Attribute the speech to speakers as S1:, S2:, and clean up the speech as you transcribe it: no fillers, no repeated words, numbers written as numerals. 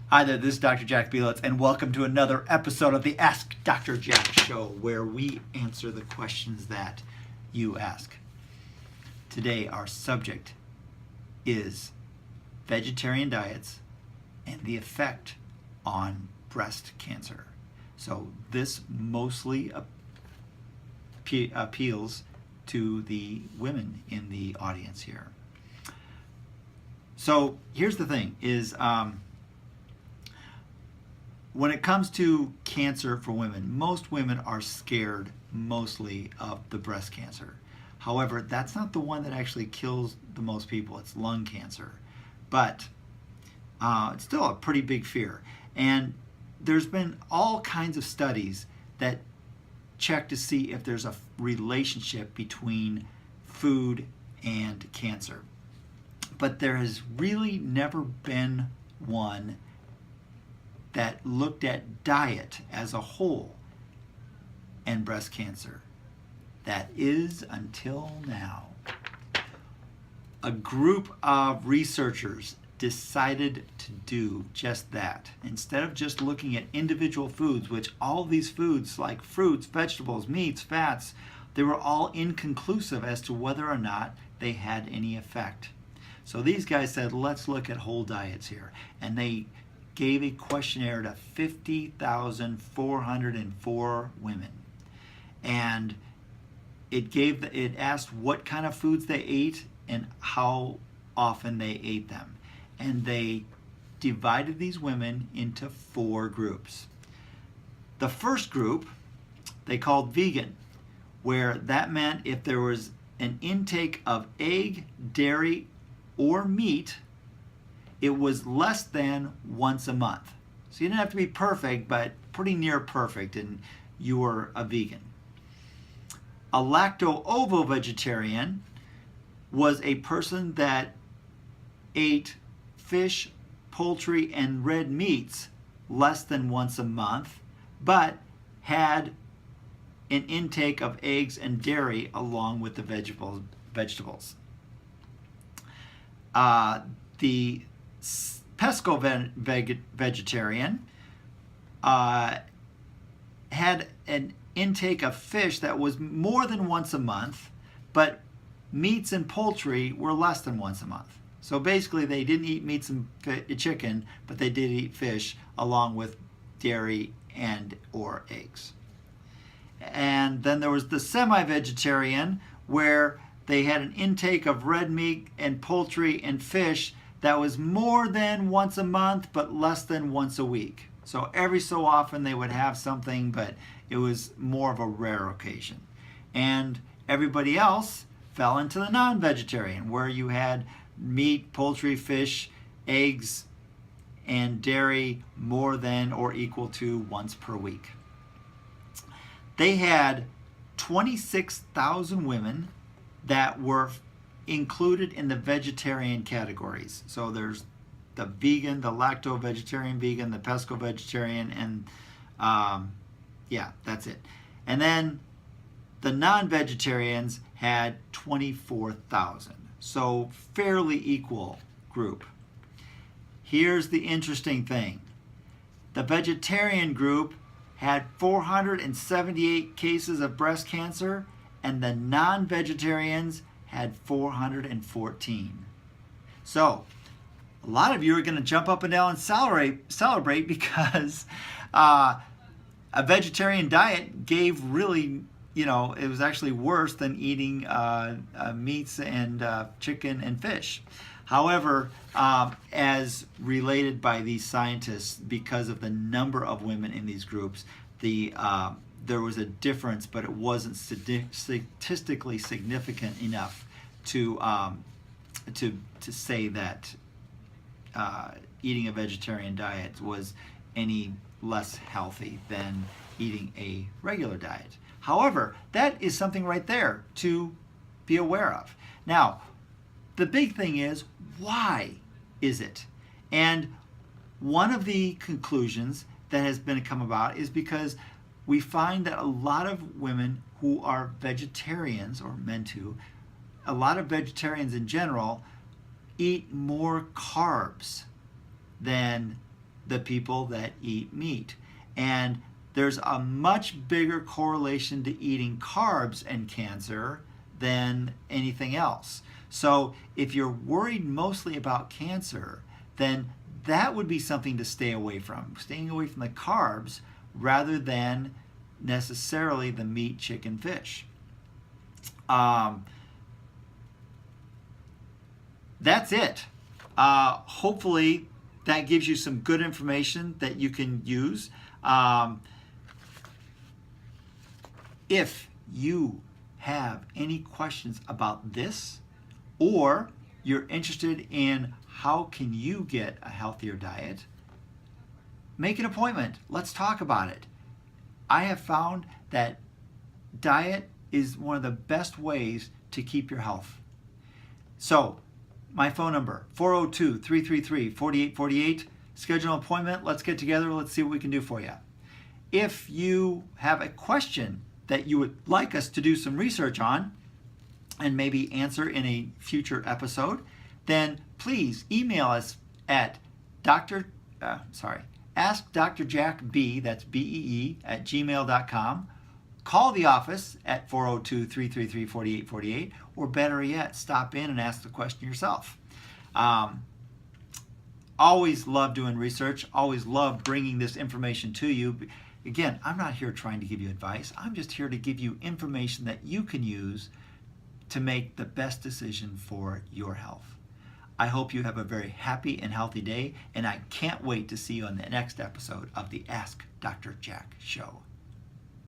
S1: Hi there, this is Dr. Jack Bielitz, and welcome to another episode of the Ask Dr. Jack Show, where we answer the questions that you ask. Today, our subject is vegetarian diets and the effect on breast cancer. So this mostly appeals to the women in the audience here. So here's the thing is, when it comes to cancer for women, most women are scared mostly of the breast cancer. However, that's not the one that actually kills the most people. It's lung cancer. But it's still a pretty big fear. And there's been all kinds of studies that check to see if there's a relationship between food and cancer. But there has really never been one that looked at diet as a whole and breast cancer. That is until now. A group of researchers decided to do just that. Instead of just looking at individual foods, which all these foods like fruits, vegetables, meats, fats, they were all inconclusive as to whether or not they had any effect. So these guys said, let's look at whole diets here. And they gave a questionnaire to 50,404 women, and it asked what kind of foods they ate and how often they ate them, and they divided these women into 4 groups. The first group they called vegan, where that meant if there was an intake of egg, dairy, or meat, it was less than once a month. So you didn't have to be perfect, but pretty near perfect, and you were a vegan. A lacto-ovo vegetarian was a person that ate fish, poultry, and red meats less than once a month, but had an intake of eggs and dairy along with the vegetables. The pesco vegetarian had an intake of fish that was more than once a month, but meats and poultry were less than once a month. So basically they didn't eat meats and chicken, but they did eat fish along with dairy and or eggs. And then there was the semi-vegetarian, where they had an intake of red meat and poultry and fish that was more than once a month, but less than once a week. So every so often they would have something, but it was more of a rare occasion. And everybody else fell into the non-vegetarian, where you had meat, poultry, fish, eggs, and dairy more than or equal to once per week. They had 26,000 women that were included in the vegetarian categories. So there's the vegan, the lacto-vegetarian vegan, the pesco-vegetarian, and that's it. And then the non-vegetarians had 24,000. So fairly equal group. Here's the interesting thing. The vegetarian group had 478 cases of breast cancer, and the non-vegetarians had 414. So a lot of you are going to jump up and down and celebrate because a vegetarian diet gave really, it was actually worse than eating meats and chicken and fish. However, as related by these scientists, because of the number of women in these groups, there was a difference, but it wasn't statistically significant enough to say that eating a vegetarian diet was any less healthy than eating a regular diet. However, that is something right there to be aware of. Now, the big thing is, why is it? And one of the conclusions that has been come about is because we find that a lot of women who are vegetarians, or meant to, a lot of vegetarians in general, eat more carbs than the people that eat meat. And there's a much bigger correlation to eating carbs and cancer than anything else. So if you're worried mostly about cancer, then that would be something to stay away from. Staying away from the carbs rather than necessarily the meat, chicken, fish. That's it. Hopefully that gives you some good information that you can use. If you have any questions about this, or you're interested in how can you get a healthier diet, make an appointment. Let's talk about it. I have found that diet is one of the best ways to keep your health. So, my phone number, 402-333-4848. Schedule an appointment. Let's get together. Let's see what we can do for you. If you have a question that you would like us to do some research on and maybe answer in a future episode, then please email us at AskDrJackB, that's B-E-E, at gmail.com. Call the office at 402-333-4848, or better yet, stop in and ask the question yourself. Always love doing research, always love bringing this information to you. Again, I'm not here trying to give you advice. I'm just here to give you information that you can use to make the best decision for your health. I hope you have a very happy and healthy day, and I can't wait to see you on the next episode of the Ask Dr. Jack Show.